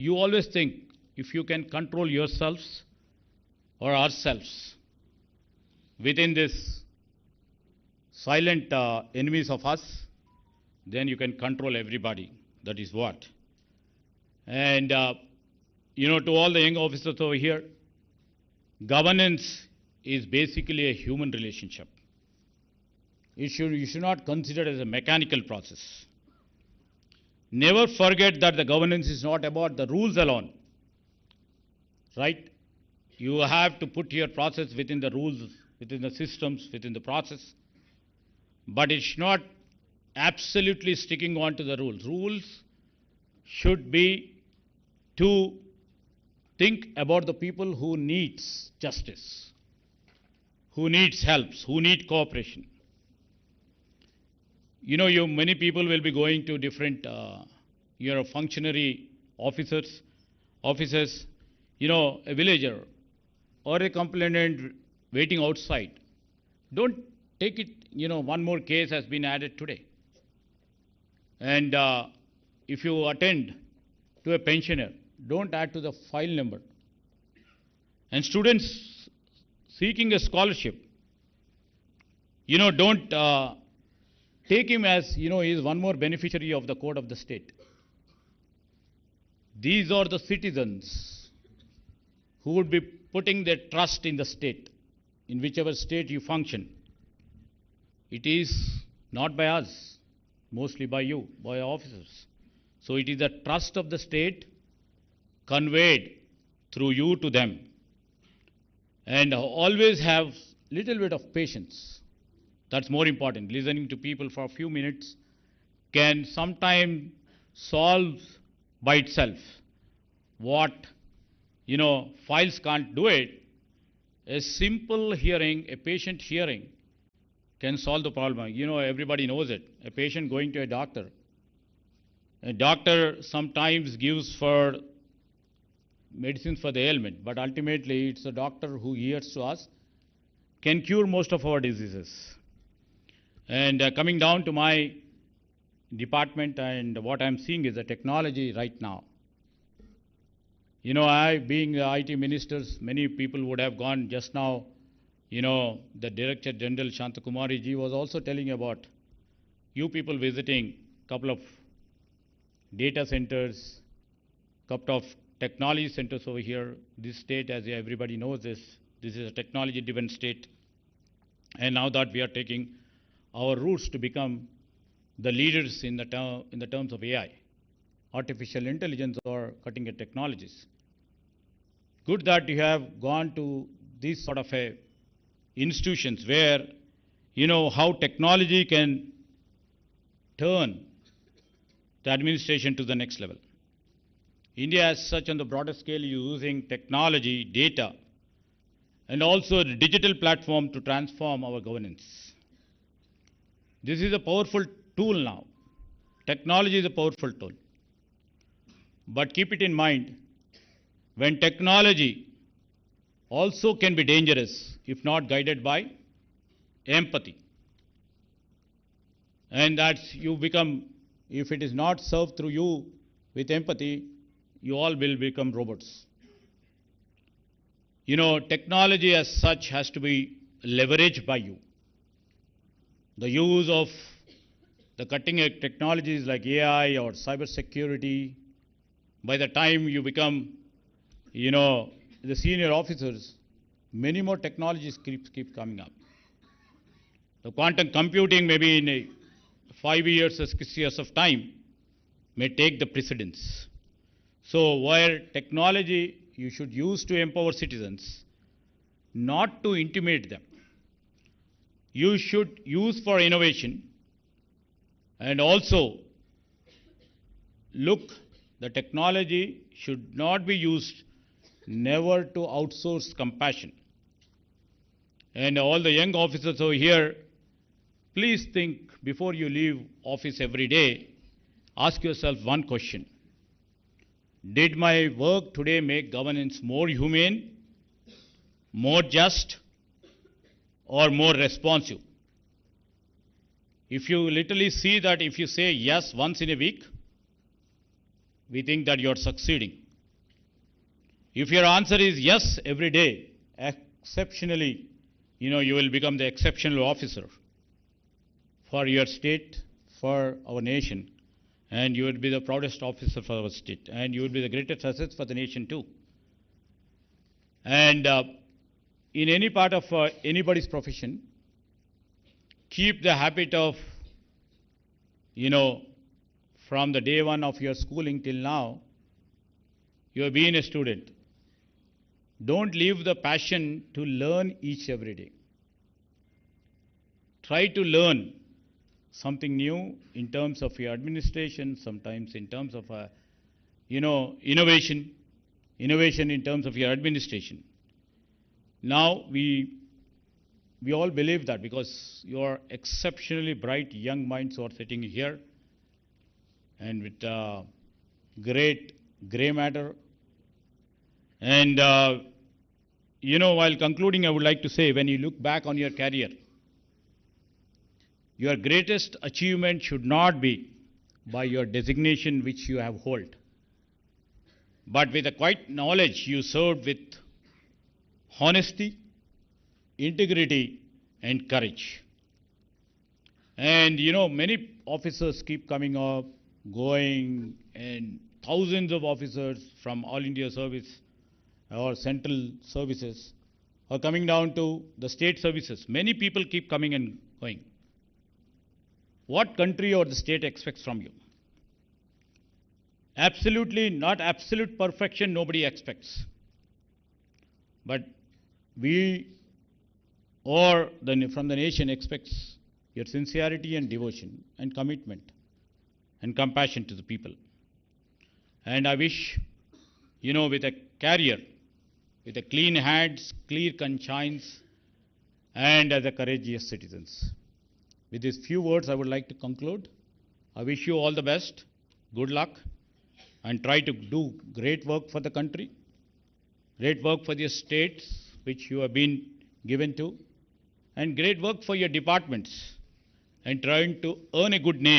you always think if you can control yourselves or ourselves within this silent enemies of us, then you can control everybody. That is what. And, to all the young officers over here, governance is basically a human relationship. You should not consider it as a mechanical process. Never forget that the governance is not about the rules alone, right? You have to put your process within the rules, within the systems, within the process. But it's not absolutely sticking on to the rules. Rules should be to think about the people who needs justice, who needs helps, who need cooperation. Many people will be going to different, functionary offices, a villager or a complainant waiting outside. Don't take it, one more case has been added today. And if you attend to a pensioner, don't add to the file number. And students seeking a scholarship, don't take him as, he is one more beneficiary of the code of the state. These are the citizens who would be putting their trust in the state, in whichever state you function. It is not by us, mostly by you, by officers. So it is the trust of the state conveyed through you to them. And always have little bit of patience. That's more important. Listening to people for a few minutes can sometimes solve by itself what, files can't do it. A simple hearing, a patient hearing can solve the problem. Everybody knows it. A patient going to a doctor sometimes gives for medicines for the ailment, but ultimately it's the doctor who hears to us can cure most of our diseases. And coming down to my department, and what I'm seeing is the technology right now. I, being IT ministers, many people would have gone just now. The Director General Shantakumari ji was also telling about you people visiting a couple of data centers, couple of technology centers over here. This state, as everybody knows, this is a technology-driven state. And now that we are taking our roots to become the leaders in the terms of AI, artificial intelligence or cutting-edge technologies. Good that you have gone to these sort of institutions where how technology can turn the administration to the next level. India as such on the broader scale using technology, data, and also the digital platform to transform our governance. This is a powerful tool now. Technology is a powerful tool. But keep it in mind, when technology also can be dangerous if not guided by empathy. And that's you become, if it is not served through you with empathy, you all will become robots. Technology as such has to be leveraged by you. The use of the cutting-edge technologies like AI or cyber security, by the time you become, the senior officers, many more technologies keep coming up. The quantum computing, maybe in 5 years or 6 years of time, may take the precedence. So where technology you should use to empower citizens, not to intimidate them. You should use for innovation, and also look, the technology should not be used never to outsource compassion. And all the young officers over here, please think before you leave office every day, ask yourself one question. Did my work today make governance more humane, more just, or more responsive? If you literally see that if you say yes once in a week, we think that you're succeeding. If your answer is yes every day, exceptionally, you will become the exceptional officer for your state, for our nation, and you will be the proudest officer for our state, and you will be the greatest asset for the nation too. And in any part of anybody's profession, keep the habit of, from the day one of your schooling till now, you have been a student. Don't leave the passion to learn each every day. Try to learn something new in terms of your administration, sometimes in terms of, innovation in terms of your administration. Now, we all believe that because you are exceptionally bright young minds who are sitting here and with great grey matter. And, while concluding, I would like to say, when you look back on your career, your greatest achievement should not be by your designation which you have held, but with the quiet knowledge you served with honesty, integrity, and courage. And many officers keep coming up, going, and thousands of officers from All India Service or central services are coming down to the state services. Many people keep coming and going. What country or the state expects from you? Absolutely not absolute perfection, nobody expects. But we or from the nation expects your sincerity and devotion and commitment and compassion to the people. And I wish, with a career, with a clean hands, clear conscience, and as a courageous citizens. With these few words, I would like to conclude. I wish you all the best, good luck, and try to do great work for the country, great work for the states which you have been given to, and great work for your departments, and trying to earn a good name